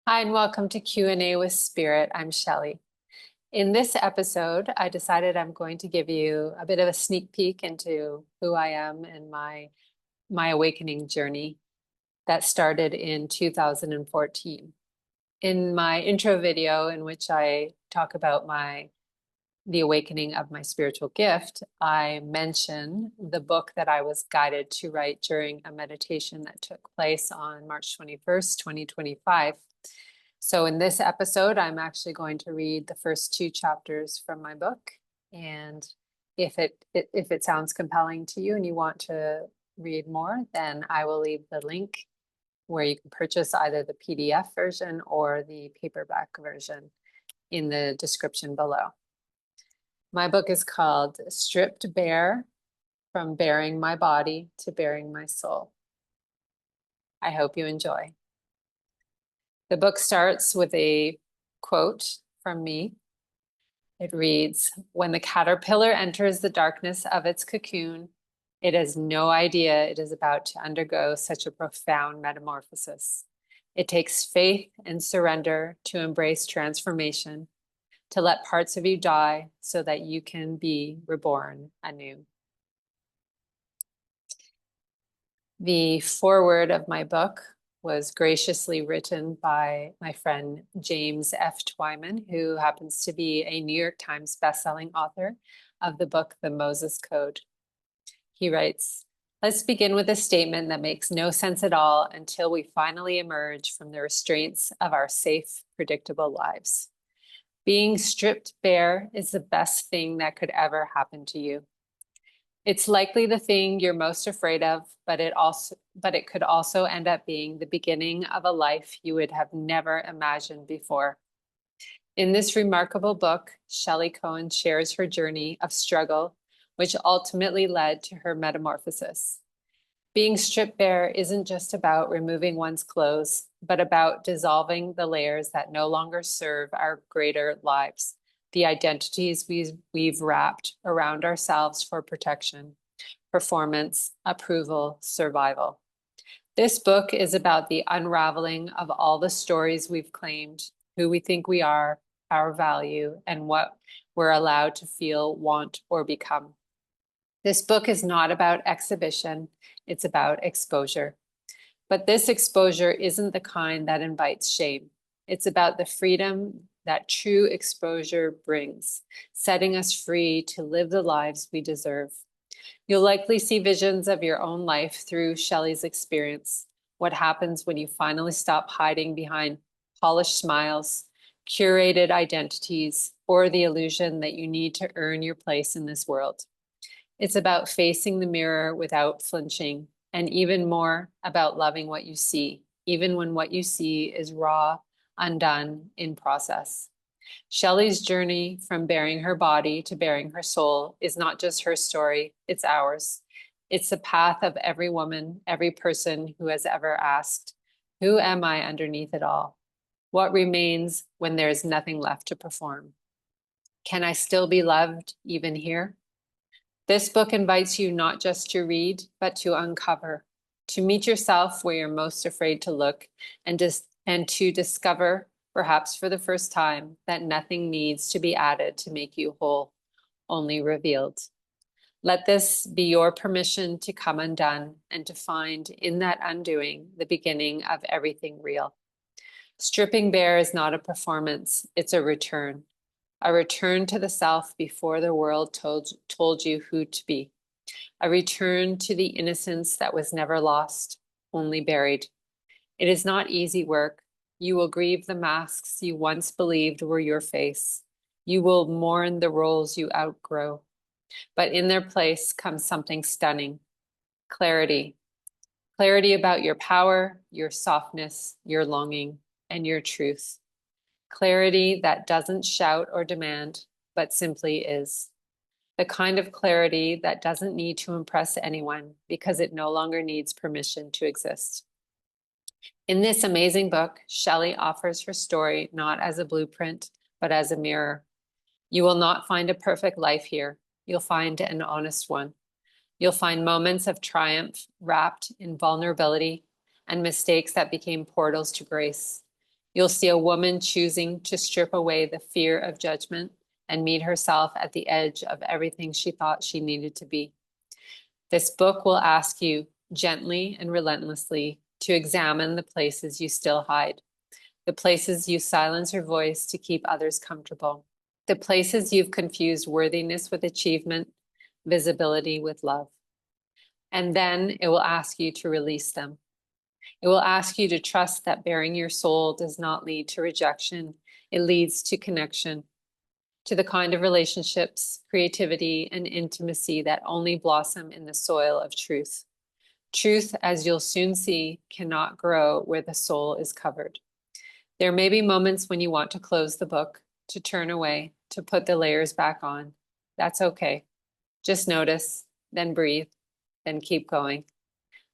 Hi, and welcome to Q&A with Spirit. I'm Shelli. In this episode, I decided I'm going to give you a bit of a sneak peek into who I am and my awakening journey that started in 2014. In my intro video, in which I talk about the awakening of my spiritual gift, I mention the book that I was guided to write during a meditation that took place on March 21st, 2025. So in this episode, I'm actually going to read the first two chapters from my book. And if it sounds compelling to you and you want to read more, then I will leave the link where you can purchase either the PDF version or the paperback version in the description below. My book is called Stripped Bare: From Bearing My Body to Bearing My Soul. I hope you enjoy. The book starts with a quote from me. It reads, "When the caterpillar enters the darkness of its cocoon, it has no idea it is about to undergo such a profound metamorphosis. It takes faith and surrender to embrace transformation, to let parts of you die so that you can be reborn anew." The foreword of my book was graciously written by my friend James F. Twyman, who happens to be a New York Times bestselling author of the book, The Moses Code. He writes, "Let's begin with a statement that makes no sense at all until we finally emerge from the restraints of our safe, predictable lives. Being stripped bare is the best thing that could ever happen to you. It's likely the thing you're most afraid of, but it could also end up being the beginning of a life you would have never imagined before." In this remarkable book, Shelli Cohen shares her journey of struggle, which ultimately led to her metamorphosis. Being stripped bare isn't just about removing one's clothes, but about dissolving the layers that no longer serve our greater lives, the identities we've wrapped around ourselves for protection, performance, approval, survival. This book is about the unraveling of all the stories we've claimed, who we think we are, our value, and what we're allowed to feel, want, or become. This book is not about exhibition, it's about exposure. But this exposure isn't the kind that invites shame. It's about the freedom that true exposure brings, setting us free to live the lives we deserve. You'll likely see visions of your own life through Shelli's experience. What happens when you finally stop hiding behind polished smiles, curated identities, or the illusion that you need to earn your place in this world. It's about facing the mirror without flinching, and even more about loving what you see, even when what you see is raw, undone, in process. Shelli's journey from bearing her body to bearing her soul is not just her story, it's ours. It's the path of every woman, every person who has ever asked, who am I underneath it all? What remains when there is nothing left to perform? Can I still be loved even here? This book invites you not just to read, but to uncover, to meet yourself where you're most afraid to look, and to discover, perhaps for the first time, that nothing needs to be added to make you whole, only revealed. Let this be your permission to come undone and to find in that undoing the beginning of everything real. Stripping bare is not a performance, it's a return to the self before the world told you who to be, a return to the innocence that was never lost, only buried. It is not easy work. You will grieve the masks you once believed were your face. You will mourn the roles you outgrow. But in their place comes something stunning: clarity. Clarity about your power, your softness, your longing, and your truth. Clarity that doesn't shout or demand, but simply is. The kind of clarity that doesn't need to impress anyone because it no longer needs permission to exist. In this amazing book, Shelli offers her story not as a blueprint, but as a mirror. You will not find a perfect life here. You'll find an honest one. You'll find moments of triumph wrapped in vulnerability and mistakes that became portals to grace. You'll see a woman choosing to strip away the fear of judgment and meet herself at the edge of everything she thought she needed to be. This book will ask you gently and relentlessly to examine the places you still hide, the places you silence your voice to keep others comfortable, the places you've confused worthiness with achievement, visibility with love. And then it will ask you to release them. It will ask you to trust that bearing your soul does not lead to rejection. It leads to connection, to the kind of relationships, creativity, and intimacy that only blossom in the soil of truth. Truth, as you'll soon see, cannot grow where the soul is covered. There may be moments when you want to close the book, to turn away, to put the layers back on. That's okay. Just notice, then breathe, then keep going.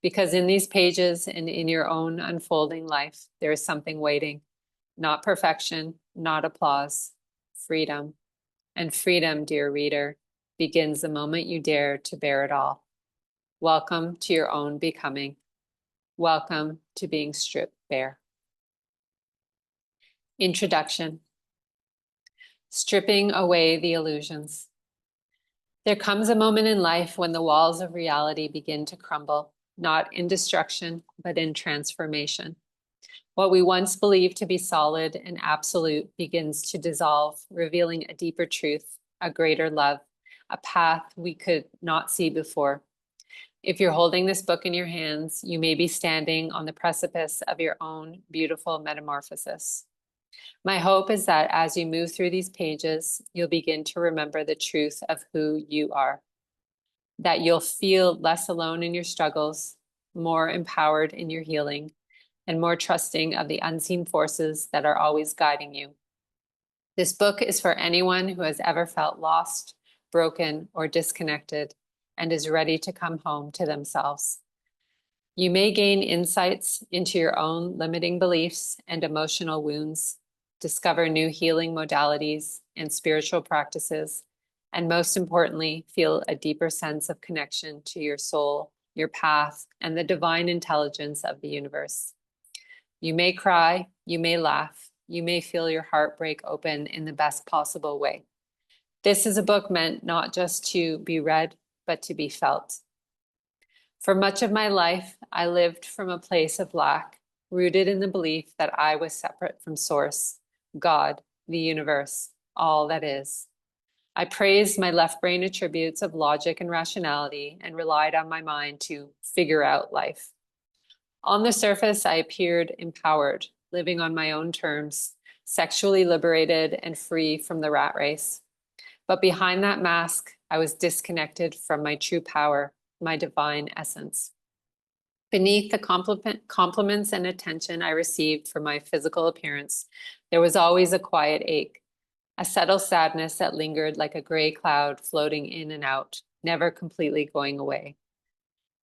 Because in these pages and in your own unfolding life, there is something waiting. Not perfection, not applause, freedom. And freedom, dear reader, begins the moment you dare to bear it all. Welcome to your own becoming. Welcome to being stripped bare. Introduction. Stripping away the illusions. There comes a moment in life when the walls of reality begin to crumble, not in destruction, but in transformation. What we once believed to be solid and absolute begins to dissolve, revealing a deeper truth, a greater love, a path we could not see before. If you're holding this book in your hands, you may be standing on the precipice of your own beautiful metamorphosis. My hope is that as you move through these pages, you'll begin to remember the truth of who you are, that you'll feel less alone in your struggles, more empowered in your healing, and more trusting of the unseen forces that are always guiding you. This book is for anyone who has ever felt lost, broken, or disconnected, and is ready to come home to themselves. You may gain insights into your own limiting beliefs and emotional wounds, discover new healing modalities and spiritual practices, and most importantly, feel a deeper sense of connection to your soul, your path, and the divine intelligence of the universe. You may cry, you may laugh, you may feel your heart break open in the best possible way. This is a book meant not just to be read, but to be felt. For much of my life, I lived from a place of lack, rooted in the belief that I was separate from Source, God, the universe, all that is. I praised my left brain attributes of logic and rationality and relied on my mind to figure out life. On the surface, I appeared empowered, living on my own terms, sexually liberated and free from the rat race. But behind that mask, I was disconnected from my true power, my divine essence. Beneath the compliments and attention I received for my physical appearance, there was always a quiet ache, a subtle sadness that lingered like a gray cloud floating in and out, never completely going away.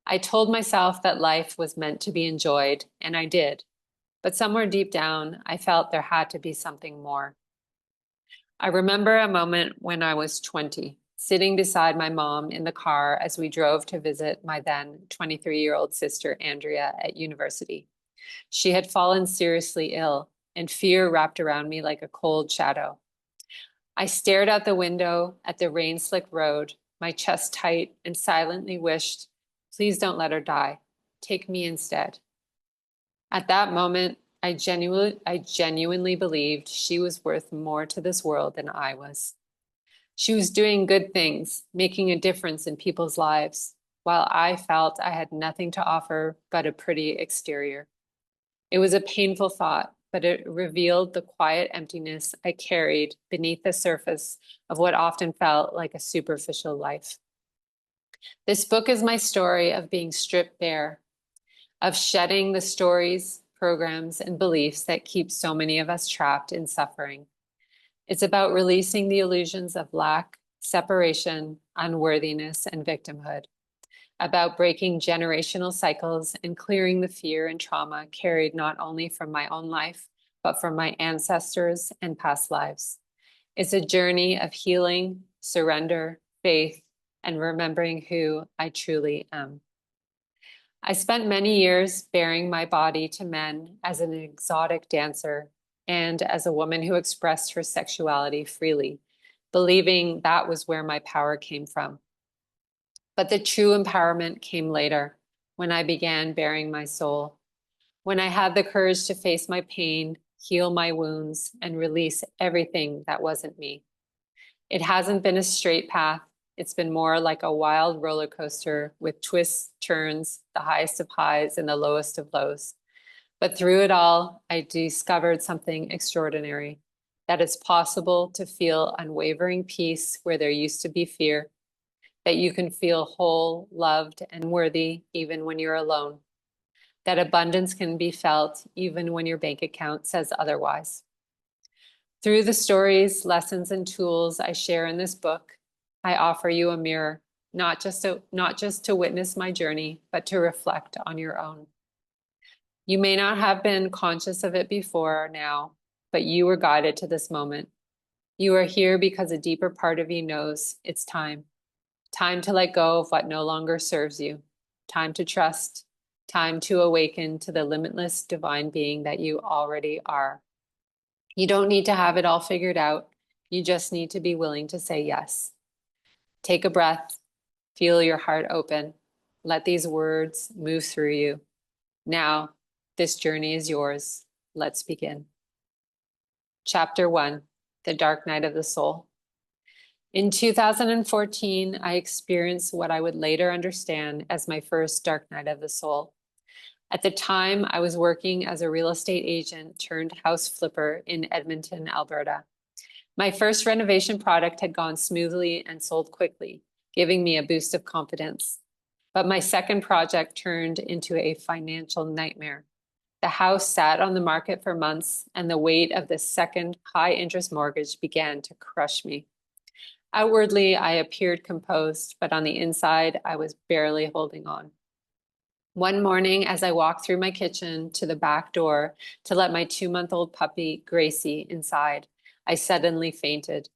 I told myself that life was meant to be enjoyed, and I did. But somewhere deep down, I felt there had to be something more. I remember a moment when I was 20, sitting beside my mom in the car as we drove to visit my then 23-year-old sister, Andrea, at university. She had fallen seriously ill, and fear wrapped around me like a cold shadow. I stared out the window at the rain-slicked road, my chest tight, and silently wished, please don't let her die. Take me instead. At that moment, I genuinely believed she was worth more to this world than I was. She was doing good things, making a difference in people's lives, while I felt I had nothing to offer but a pretty exterior. It was a painful thought, but it revealed the quiet emptiness I carried beneath the surface of what often felt like a superficial life. This book is my story of being stripped bare, of shedding the stories, programs, and beliefs that keep so many of us trapped in suffering. It's about releasing the illusions of lack, separation, unworthiness, and victimhood, about breaking generational cycles and clearing the fear and trauma carried not only from my own life, but from my ancestors and past lives. It's a journey of healing, surrender, faith, and remembering who I truly am. I spent many years baring my body to men as an exotic dancer, and as a woman who expressed her sexuality freely, believing that was where my power came from. But the true empowerment came later, when I began bearing my soul, when I had the courage to face my pain, heal my wounds, and release everything that wasn't me. It hasn't been a straight path. It's been more like a wild roller coaster with twists, turns, the highest of highs and the lowest of lows. But through it all, I discovered something extraordinary, that it's possible to feel unwavering peace where there used to be fear, that you can feel whole, loved, and worthy even when you're alone, that abundance can be felt even when your bank account says otherwise. Through the stories, lessons, and tools I share in this book, I offer you a mirror, not just to witness my journey, but to reflect on your own. You may not have been conscious of it before or now, but you were guided to this moment. You are here because a deeper part of you knows it's time. Time to let go of what no longer serves you. Time to trust. Time to awaken to the limitless divine being that you already are. You don't need to have it all figured out. You just need to be willing to say yes. Take a breath. Feel your heart open. Let these words move through you. Now, this journey is yours. Let's begin. Chapter 1, The Dark Night of the Soul. In 2014, I experienced what I would later understand as my first dark night of the soul. At the time, I was working as a real estate agent turned house flipper in Edmonton, Alberta. My first renovation product had gone smoothly and sold quickly, giving me a boost of confidence. But my second project turned into a financial nightmare. The house sat on the market for months, and the weight of the second high-interest mortgage began to crush me. Outwardly, I appeared composed, but on the inside, I was barely holding on. One morning, as I walked through my kitchen to the back door to let my 2-month-old puppy, Gracie, inside, I suddenly fainted.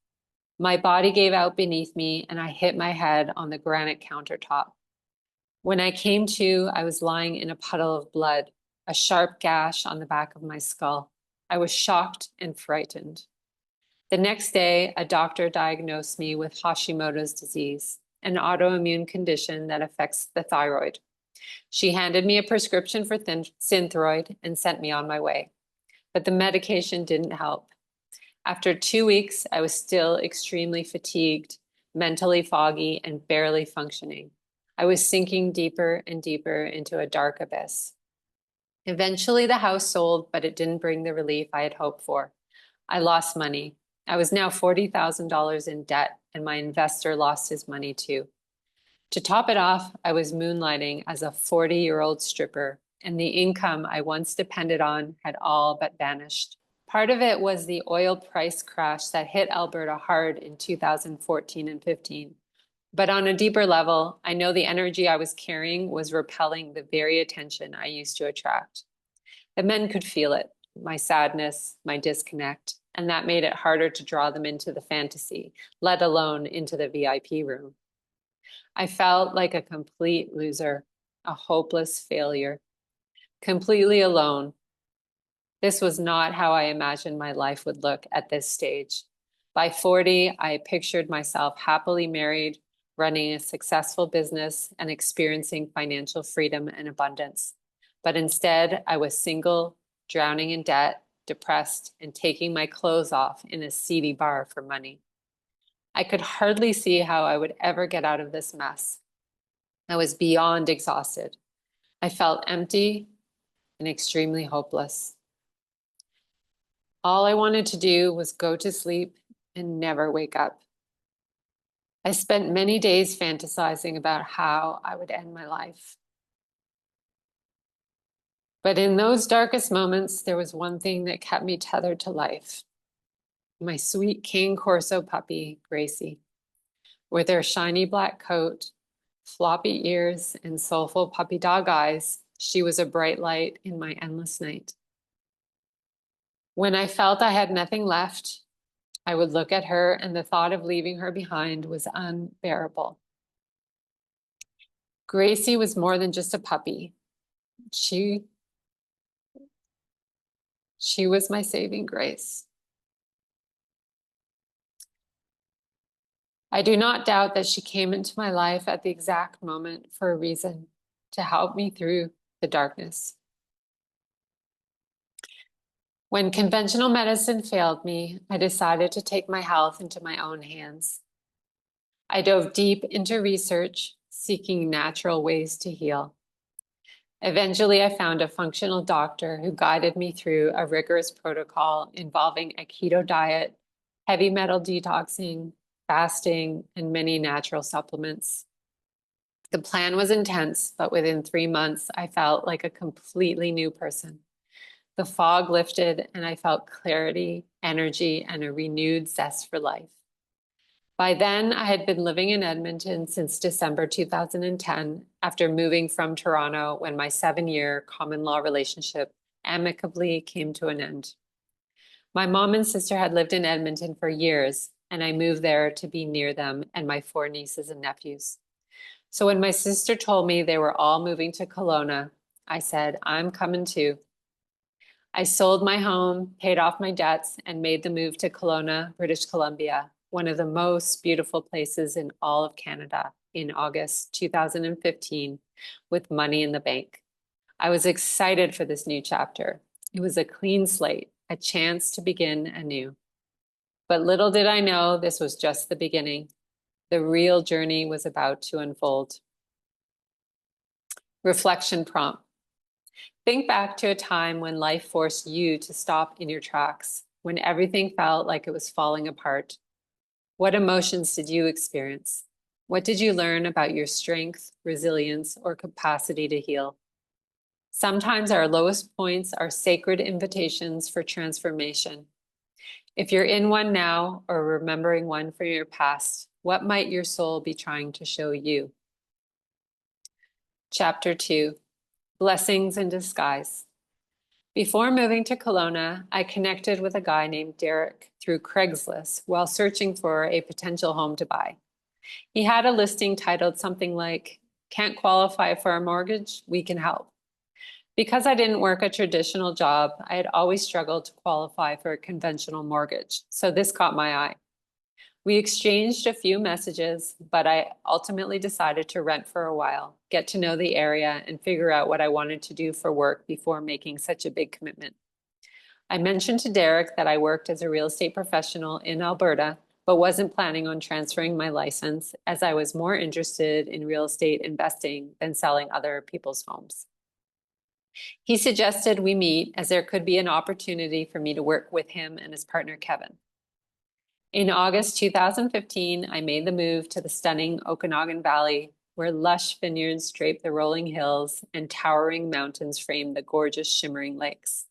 My body gave out beneath me, and I hit my head on the granite countertop. When I came to, I was lying in a puddle of blood, a sharp gash on the back of my skull. I was shocked and frightened. The next day, a doctor diagnosed me with Hashimoto's disease, an autoimmune condition that affects the thyroid. She handed me a prescription for Synthroid and sent me on my way. But the medication didn't help. After 2 weeks, I was still extremely fatigued, mentally foggy, and barely functioning. I was sinking deeper and deeper into a dark abyss. Eventually, the house sold, but it didn't bring the relief I had hoped for. I lost money. I was now $40,000 in debt, and my investor lost his money too. To top it off, I was moonlighting as a 40-year-old stripper, and the income I once depended on had all but vanished. Part of it was the oil price crash that hit Alberta hard in 2014 and 15. But on a deeper level, I know the energy I was carrying was repelling the very attention I used to attract. The men could feel it, my sadness, my disconnect, and that made it harder to draw them into the fantasy, let alone into the VIP room. I felt like a complete loser, a hopeless failure, completely alone. This was not how I imagined my life would look at this stage. By 40, I pictured myself happily married, running a successful business, and experiencing financial freedom and abundance. But instead, I was single, drowning in debt, depressed, and taking my clothes off in a seedy bar for money. I could hardly see how I would ever get out of this mess. I was beyond exhausted. I felt empty and extremely hopeless. All I wanted to do was go to sleep and never wake up. I spent many days fantasizing about how I would end my life. But in those darkest moments, there was one thing that kept me tethered to life. My sweet King Corso puppy, Gracie. With her shiny black coat, floppy ears, and soulful puppy dog eyes, she was a bright light in my endless night. When I felt I had nothing left, I would look at her, and the thought of leaving her behind was unbearable. Gracie was more than just a puppy. She She was my saving grace. I do not doubt that she came into my life at the exact moment for a reason, to help me through the darkness. When conventional medicine failed me, I decided to take my health into my own hands. I dove deep into research, seeking natural ways to heal. Eventually, I found a functional doctor who guided me through a rigorous protocol involving a keto diet, heavy metal detoxing, fasting, and many natural supplements. The plan was intense, but within 3 months, I felt like a completely new person. The fog lifted, and I felt clarity, energy, and a renewed zest for life. By then, I had been living in Edmonton since December 2010, after moving from Toronto when my 7-year common law relationship amicably came to an end. My mom and sister had lived in Edmonton for years, and I moved there to be near them and my 4 nieces and nephews. So when my sister told me they were all moving to Kelowna, I said, I'm coming too. I sold my home, paid off my debts, and made the move to Kelowna, British Columbia, one of the most beautiful places in all of Canada, in August 2015, with money in the bank. I was excited for this new chapter. It was a clean slate, a chance to begin anew. But little did I know this was just the beginning. The real journey was about to unfold. Reflection prompt. Think back to a time when life forced you to stop in your tracks, when everything felt like it was falling apart. What emotions did you experience? What did you learn about your strength, resilience, or capacity to heal? Sometimes our lowest points are sacred invitations for transformation. If you're in one now or remembering one from your past, what might your soul be trying to show you? Chapter 2, Blessings in Disguise. Before moving to Kelowna, I connected with a guy named Derek through Craigslist while searching for a potential home to buy. He had a listing titled something like, "Can't qualify for a mortgage? We can help." Because I didn't work a traditional job, I had always struggled to qualify for a conventional mortgage, so this caught my eye. We exchanged a few messages, but I ultimately decided to rent for a while, get to know the area, and figure out what I wanted to do for work before making such a big commitment. I mentioned to Derek that I worked as a real estate professional in Alberta, but wasn't planning on transferring my license, as I was more interested in real estate investing than selling other people's homes. He suggested we meet, as there could be an opportunity for me to work with him and his partner, Kevin. In August 2015, I made the move to the stunning Okanagan Valley, where lush vineyards drape the rolling hills and towering mountains frame the gorgeous shimmering lakes.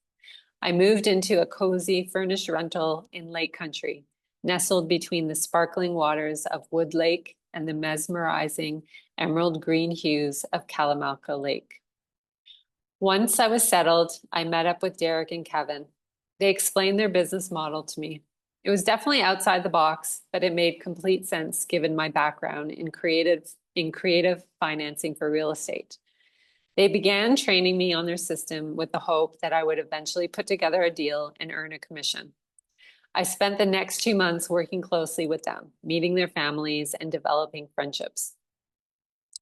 I moved into a cozy furnished rental in Lake Country, nestled between the sparkling waters of Wood Lake and the mesmerizing emerald green hues of Kalamalka Lake. Once I was settled, I met up with Derek and Kevin. They explained their business model to me. It was definitely outside the box, but it made complete sense given my background in creative financing for real estate. They began training me on their system with the hope that I would eventually put together a deal and earn a commission. I spent the next 2 months working closely with them, meeting their families and developing friendships.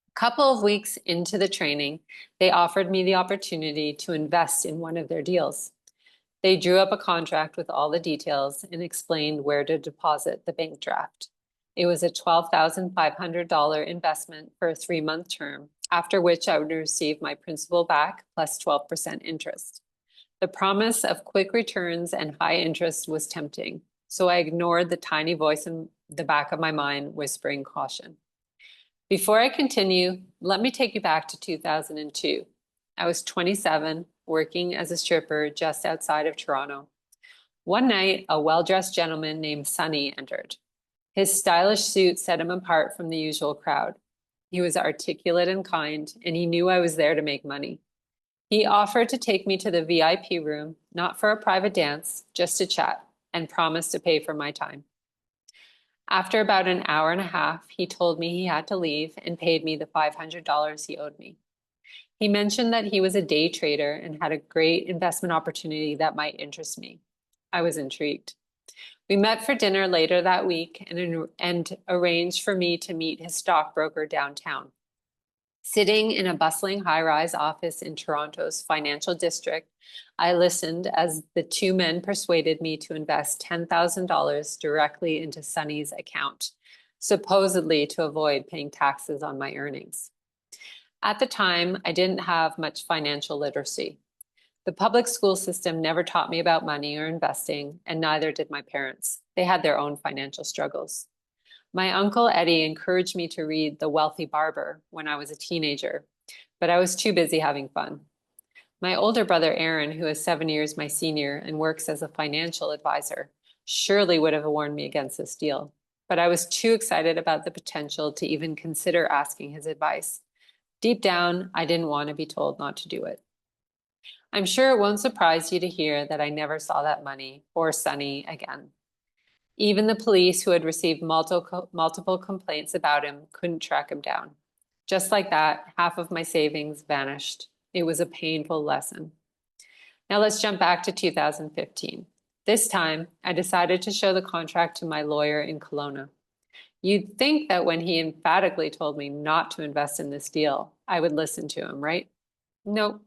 A couple of weeks into the training, they offered me the opportunity to invest in one of their deals. They drew up a contract with all the details and explained where to deposit the bank draft. It was a $12,500 investment for a 3-month term, after which I would receive my principal back plus 12% interest. The promise of quick returns and high interest was tempting, so I ignored the tiny voice in the back of my mind whispering caution. Before I continue, let me take you back to 2002. I was 27, working as a stripper just outside of Toronto. One night, a well-dressed gentleman named Sonny entered. His stylish suit set him apart from the usual crowd. He was articulate and kind, and he knew I was there to make money. He offered to take me to the VIP room, not for a private dance, just to chat, and promised to pay for my time. After about an hour and a half, he told me he had to leave and paid me the $500 he owed me. He mentioned that he was a day trader and had a great investment opportunity that might interest me. I was intrigued. We met for dinner later that week and arranged for me to meet his stockbroker downtown. Sitting in a bustling high-rise office in Toronto's financial district, I listened as the two men persuaded me to invest $10,000 directly into Sunny's account, supposedly to avoid paying taxes on my earnings. At the time, I didn't have much financial literacy. The public school system never taught me about money or investing, and neither did my parents. They had their own financial struggles. My uncle Eddie encouraged me to read The Wealthy Barber when I was a teenager, but I was too busy having fun. My older brother Aaron, who is 7 years my senior and works as a financial advisor, surely would have warned me against this deal, but I was too excited about the potential to even consider asking his advice. Deep down, I didn't want to be told not to do it. I'm sure it won't surprise you to hear that I never saw that money or Sunny again. Even the police, who had received multiple complaints about him, couldn't track him down. Just like that, half of my savings vanished. It was a painful lesson. Now let's jump back to 2015. This time, I decided to show the contract to my lawyer in Kelowna. You'd think that when he emphatically told me not to invest in this deal, I would listen to him, right? Nope.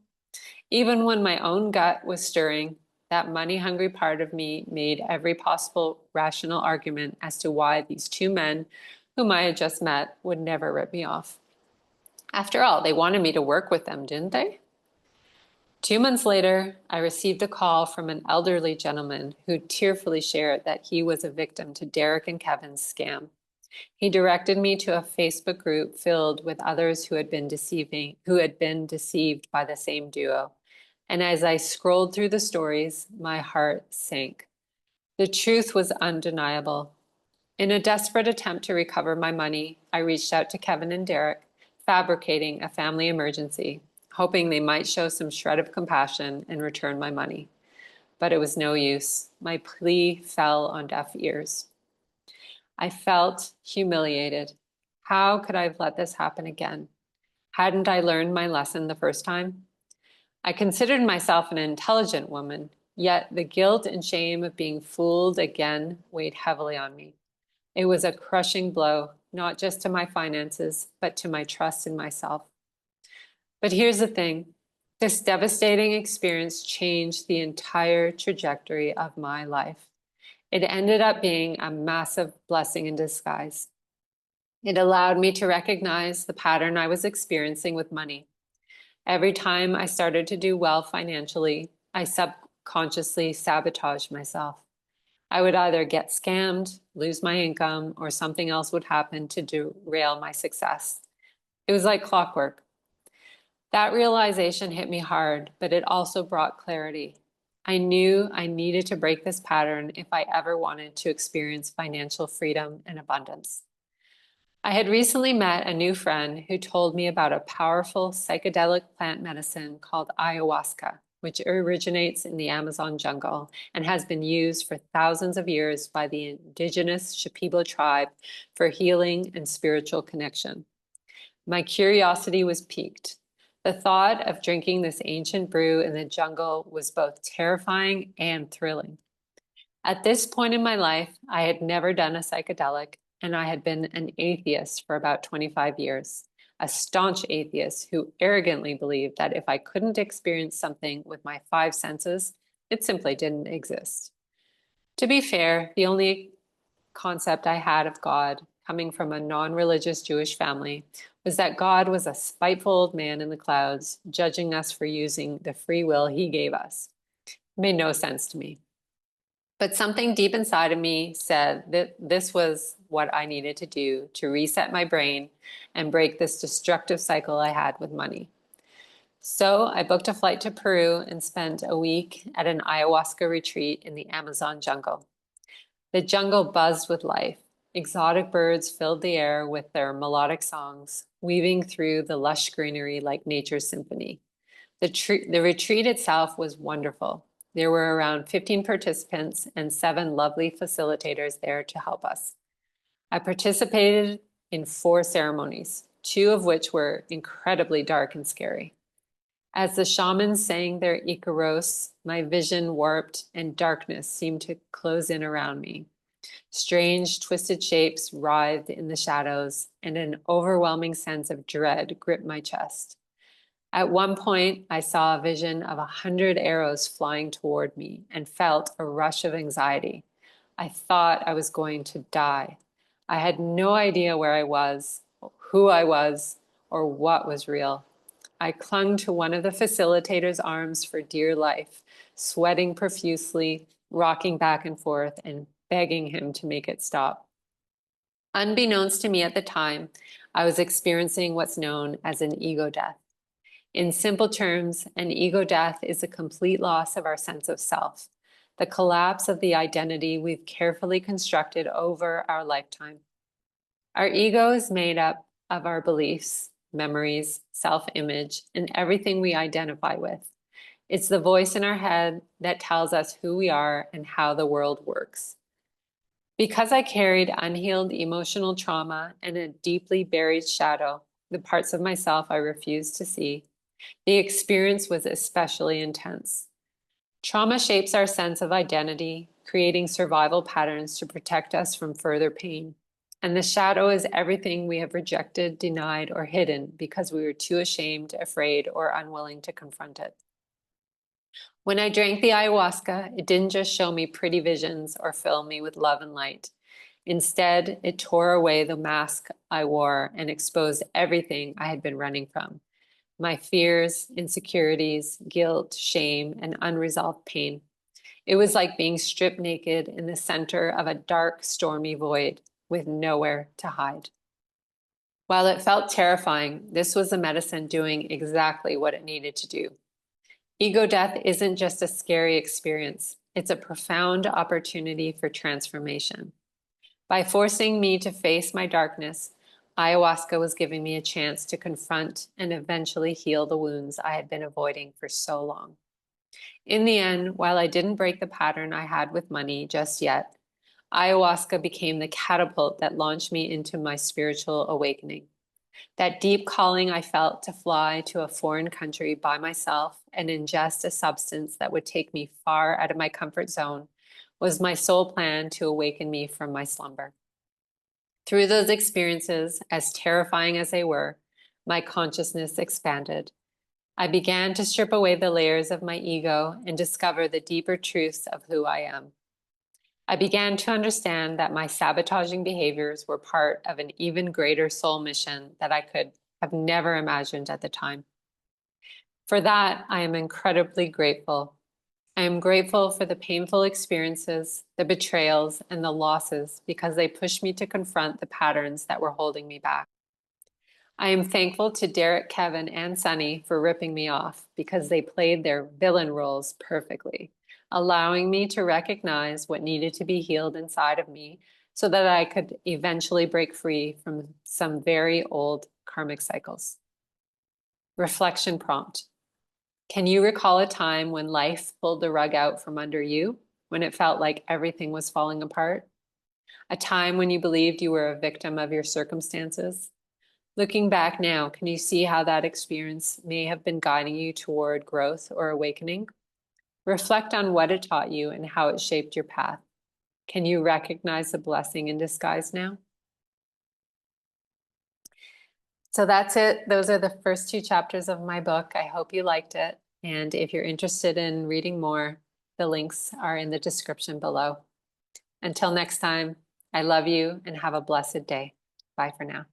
Even when my own gut was stirring, that money-hungry part of me made every possible rational argument as to why these two men, whom I had just met, would never rip me off. After all, they wanted me to work with them, didn't they? 2 months later, I received a call from an elderly gentleman who tearfully shared that he was a victim to Derek and Kevin's scam. He directed me to a Facebook group filled with others who had been deceived by the same duo. And as I scrolled through the stories, my heart sank. The truth was undeniable. In a desperate attempt to recover my money, I reached out to Kevin and Derek, fabricating a family emergency, hoping they might show some shred of compassion and return my money. But it was no use. My plea fell on deaf ears. I felt humiliated. How could I have let this happen again? Hadn't I learned my lesson the first time? I considered myself an intelligent woman, yet the guilt and shame of being fooled again weighed heavily on me. It was a crushing blow, not just to my finances, but to my trust in myself. But here's the thing. This devastating experience changed the entire trajectory of my life. It ended up being a massive blessing in disguise. It allowed me to recognize the pattern I was experiencing with money. Every time I started to do well financially, I subconsciously sabotaged myself. I would either get scammed, lose my income, or something else would happen to derail my success. It was like clockwork. That realization hit me hard, but it also brought clarity. I knew I needed to break this pattern if I ever wanted to experience financial freedom and abundance. I had recently met a new friend who told me about a powerful psychedelic plant medicine called ayahuasca, which originates in the Amazon jungle and has been used for thousands of years by the indigenous Shipibo tribe for healing and spiritual connection. My curiosity was piqued. The thought of drinking this ancient brew in the jungle was both terrifying and thrilling. At this point in my life, I had never done a psychedelic, and I had been an atheist for about 25 years, a staunch atheist who arrogantly believed that if I couldn't experience something with my 5 senses, it simply didn't exist. To be fair, the only concept I had of God, coming from a non-religious Jewish family, was that God was a spiteful old man in the clouds, judging us for using the free will he gave us. It made no sense to me. But something deep inside of me said that this was what I needed to do to reset my brain and break this destructive cycle I had with money. So I booked a flight to Peru and spent a week at an ayahuasca retreat in the Amazon jungle. The jungle buzzed with life. Exotic birds filled the air with their melodic songs, weaving through the lush greenery like nature's symphony. The retreat itself was wonderful. There were around 15 participants and 7 lovely facilitators there to help us. I participated in 4 ceremonies, 2 of which were incredibly dark and scary. As the shamans sang their Icaros, my vision warped and darkness seemed to close in around me. Strange, twisted shapes writhed in the shadows, and an overwhelming sense of dread gripped my chest. At one point, I saw a vision of 100 arrows flying toward me and felt a rush of anxiety. I thought I was going to die. I had no idea where I was, who I was, or what was real. I clung to one of the facilitator's arms for dear life, sweating profusely, rocking back and forth, and begging him to make it stop. Unbeknownst to me at the time, I was experiencing what's known as an ego death. In simple terms, an ego death is a complete loss of our sense of self, the collapse of the identity we've carefully constructed over our lifetime. Our ego is made up of our beliefs, memories, self-image, and everything we identify with. It's the voice in our head that tells us who we are and how the world works. Because I carried unhealed emotional trauma and a deeply buried shadow, the parts of myself I refused to see, the experience was especially intense. Trauma shapes our sense of identity, creating survival patterns to protect us from further pain. And the shadow is everything we have rejected, denied, or hidden because we were too ashamed, afraid, or unwilling to confront it. When I drank the ayahuasca, it didn't just show me pretty visions or fill me with love and light. Instead, it tore away the mask I wore and exposed everything I had been running from. My fears, insecurities, guilt, shame, and unresolved pain. It was like being stripped naked in the center of a dark, stormy void with nowhere to hide. While it felt terrifying, this was a medicine doing exactly what it needed to do. Ego death isn't just a scary experience. It's a profound opportunity for transformation. By forcing me to face my darkness, ayahuasca was giving me a chance to confront and eventually heal the wounds I had been avoiding for so long. In the end, while I didn't break the pattern I had with money just yet, ayahuasca became the catapult that launched me into my spiritual awakening. That deep calling I felt to fly to a foreign country by myself and ingest a substance that would take me far out of my comfort zone was my sole plan to awaken me from my slumber. Through those experiences, as terrifying as they were, my consciousness expanded. I began to strip away the layers of my ego and discover the deeper truths of who I am. I began to understand that my sabotaging behaviors were part of an even greater soul mission that I could have never imagined at the time. For that, I am incredibly grateful. I am grateful for the painful experiences, the betrayals, and the losses because they pushed me to confront the patterns that were holding me back. I am thankful to Derek, Kevin, and Sunny for ripping me off because they played their villain roles perfectly, allowing me to recognize what needed to be healed inside of me so that I could eventually break free from some very old karmic cycles. Reflection prompt. Can you recall a time when life pulled the rug out from under you, when it felt like everything was falling apart? A time when you believed you were a victim of your circumstances? Looking back now, can you see how that experience may have been guiding you toward growth or awakening? Reflect on what it taught you and how it shaped your path. Can you recognize the blessing in disguise now? So that's it. Those are the first two chapters of my book. I hope you liked it. And if you're interested in reading more, the links are in the description below. Until next time, I love you and have a blessed day. Bye for now.